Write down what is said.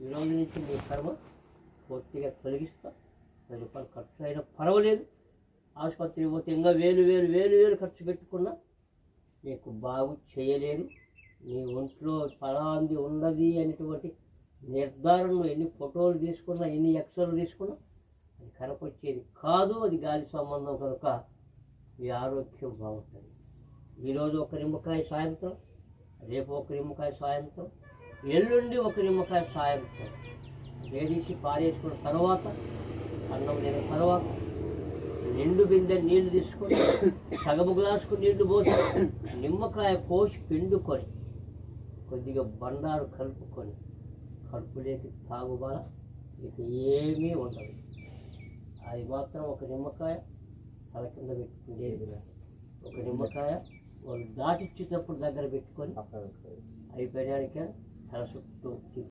ఈ రోజు నుంచి నీ కర్మ పూర్తిగా తొలగిస్తా. 10 రూపాయలు ఖర్చు అయినా పర్వాలేదు. ఆసుపత్రికి పోతే ఇంకా వేలు ఖర్చు పెట్టుకున్నా నీకు బాగు చేయలేరు. నీ ఒంట్లో ఫలాంది ఉన్నది అనేటువంటి నిర్ధారణ ఎన్ని ఫోటోలు తీసుకున్నా, ఎన్ని ఎక్స్రేలు తీసుకున్నా అది కనపొచ్చేది కాదు. అది గాలి సంబంధం కనుక ఈ ఆరోగ్యం బాగుంటుంది. ఈరోజు ఒక నిమ్మకాయ సాయంత్రం, రేపు ఒక నిమ్మకాయ సాయంత్రం, ఎల్లుండి ఒక నిమ్మకాయ సాయంత్రం వేడిసి పారేసుకున్న తర్వాత, అన్నం తిన్న తర్వాత నిండు బిందె నీళ్లు తీసుకొని సగము గ్లాసుకు నీళ్లు పోసి నిమ్మకాయ కోసి పిండుకొని కొద్దిగా బండారు కలుపుకొని కడుపులోకి తాగుబాల ఇక ఏమీ ఉండదు. అది మాత్రం ఒక నిమ్మకాయ తల కింద పెట్టుకునేది. ఒక నిమ్మకాయ వాళ్ళు దాటిచ్చేటప్పుడు దగ్గర పెట్టుకొని అయిపోయాక తల చుట్టూ